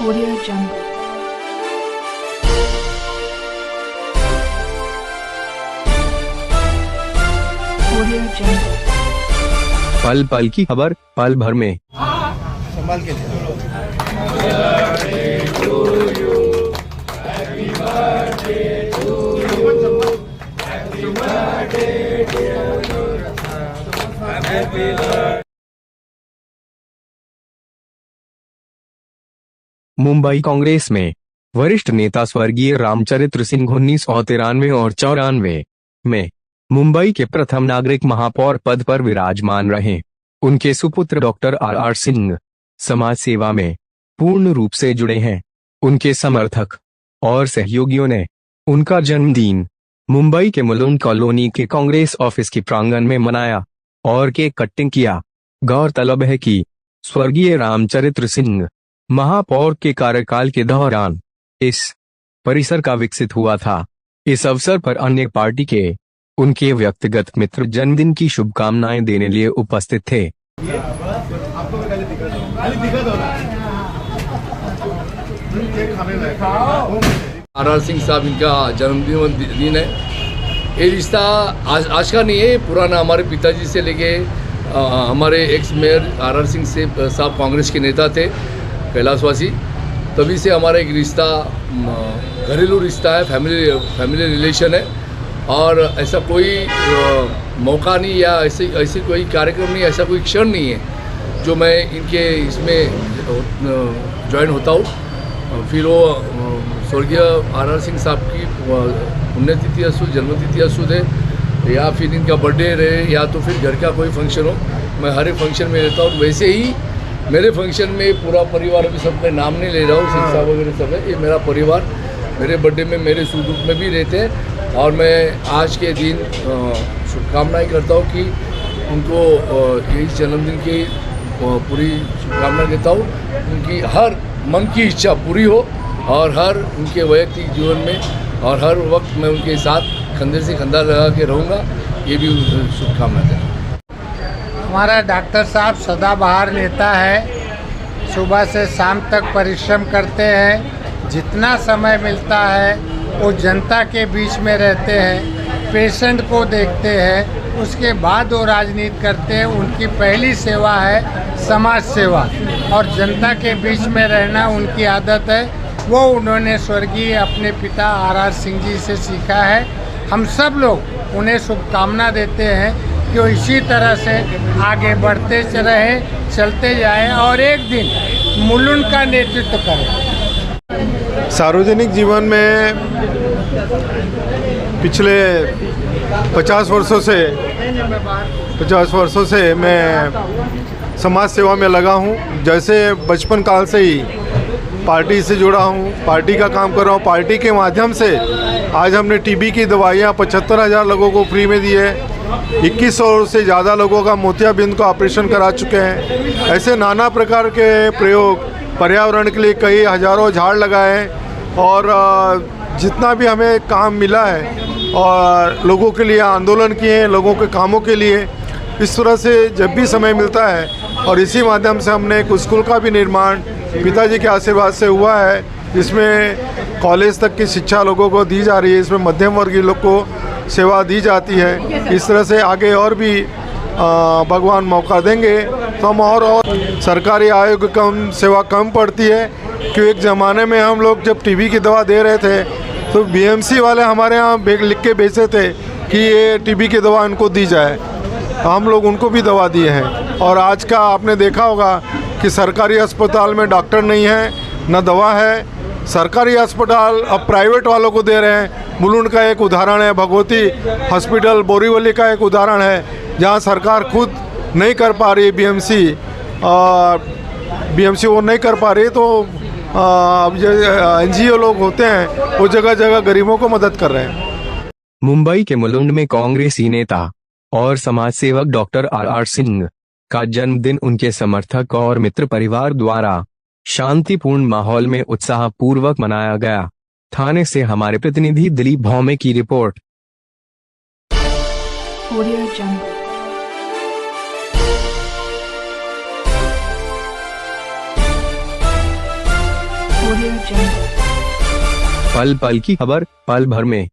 Audio Jungle. Audio Jungle. पल पल की खबर पल भर में। संभाल के मुंबई कांग्रेस में वरिष्ठ नेता स्वर्गीय रामचरित्र सिंह 1993 और 94 में मुंबई के प्रथम नागरिक महापौर पद पर विराजमान रहे। उनके सुपुत्र डॉक्टर आर सिंह समाज सेवा में पूर्ण रूप से जुड़े हैं। उनके समर्थक और सहयोगियों ने उनका जन्मदिन मुंबई के मुलुंड कॉलोनी के कांग्रेस ऑफिस के प्रांगण में मनाया और केक कटिंग किया। गौरतलब है कि स्वर्गीय रामचरित्र सिंह महापौर के कार्यकाल के दौरान इस परिसर का विकसित हुआ था। इस अवसर पर अन्य पार्टी के उनके व्यक्तिगत मित्र जन्मदिन की शुभकामनाएं देने लिए उपस्थित थे। आर सिंह साहब इनका जन्मदिन है। ये रिश्ता आज का नहीं है, पुराना हमारे पिताजी से लेके हमारे एक्स मेयर आर सिंह से साहब कांग्रेस के नेता थे, कैलाशवासी, तभी से हमारा एक रिश्ता घरेलू रिश्ता है, फैमिली रिलेशन है। और ऐसा कोई मौका नहीं या ऐसे कोई कार्यक्रम नहीं, ऐसा कोई क्षण नहीं है जो मैं इनके इसमें ज्वाइन होता हूँ। फिर वो स्वर्गीय आर सिंह साहब की पुण्यतिथि असु, जन्मतिथि असुद है, या फिर इनका बर्थडे रहे, या तो फिर घर का कोई फंक्शन हो, मैं हर एक फंक्शन में रहता हूँ। वैसे ही मेरे फंक्शन में पूरा परिवार, अभी सबका नाम नहीं ले रहा हूँ, सिंह साहब वगैरह सब है, ये मेरा परिवार मेरे बर्थडे में मेरे सुख दुख में भी रहते हैं। और मैं आज के दिन शुभकामनाएं करता हूँ कि उनको यही जन्मदिन की पूरी शुभकामनाएं देता हूँ। उनकी हर मन की इच्छा पूरी हो और हर उनके वैयक्तिक जीवन में और हर वक्त मैं उनके साथ कंधे से कंधा लगा के रहूँगा, ये भी शुभकामनाएं देता हूँ। हमारा डॉक्टर साहब सदाबहार नेता है, सुबह से शाम तक परिश्रम करते हैं। जितना समय मिलता है वो जनता के बीच में रहते हैं, पेशेंट को देखते हैं, उसके बाद वो राजनीति करते हैं। उनकी पहली सेवा है समाज सेवा और जनता के बीच में रहना उनकी आदत है। वो उन्होंने स्वर्गीय अपने पिता आर सिंह जी से सीखा है। हम सब लोग उन्हें शुभकामना देते हैं कि वो इसी तरह से आगे बढ़ते रहें, चलते जाएं और एक दिन मुलुंड का नेतृत्व करें। सार्वजनिक जीवन में पिछले 50 वर्षों से मैं समाज सेवा में लगा हूँ। जैसे बचपन काल से ही पार्टी से जुड़ा हूँ, पार्टी का काम कर रहा हूँ। पार्टी के माध्यम से आज हमने टीबी की दवाइयाँ 75,000 लोगों को फ्री में दी है। 2100 से ज़्यादा लोगों का मोतियाबिंद का ऑपरेशन करा चुके हैं। ऐसे नाना प्रकार के प्रयोग, पर्यावरण के लिए कई हज़ारों झाड़ लगाए और जितना भी हमें काम मिला है और लोगों के लिए आंदोलन किए हैं, लोगों के कामों के लिए। इस तरह से जब भी समय मिलता है और इसी माध्यम से हमने एक स्कूल का भी निर्माण पिताजी के आशीर्वाद से हुआ है, जिसमें कॉलेज तक की शिक्षा लोगों को दी जा रही है, इसमें मध्यम वर्गीय लोग को सेवा दी जाती है। इस तरह से आगे और भी भगवान मौका देंगे तो हम और सरकारी आयोग कम सेवा कम पड़ती है। कि एक ज़माने में हम लोग जब टीबी की दवा दे रहे थे तो बीएमसी वाले हमारे यहाँ लिख के भेजते थे कि ये टीबी की दवा इनको दी जाए, हम लोग उनको भी दवा दिए हैं। और आज का आपने देखा होगा कि सरकारी अस्पताल में डॉक्टर नहीं है, न दवा है। सरकारी अस्पताल अब प्राइवेट वालों को दे रहे हैं। मुलुंड का एक उदाहरण है, भगवती हॉस्पिटल बोरीवली का एक उदाहरण है, जहाँ सरकार खुद नहीं कर पा रही, बीएमसी वो नहीं कर पा रही, तो अब जो एनजीओ लोग होते हैं वो जगह जगह गरीबों को मदद कर रहे हैं। मुंबई के मुलुंड में कांग्रेसी नेता और समाज सेवक डॉक्टर आर सिंह का जन्मदिन उनके समर्थक और मित्र परिवार द्वारा शांतिपूर्ण माहौल में उत्साहपूर्वक मनाया गया। थाने से हमारे प्रतिनिधि दिलीप भौमे की report. Audio Jungle. Audio Jungle. पल पल की खबर पल भर में।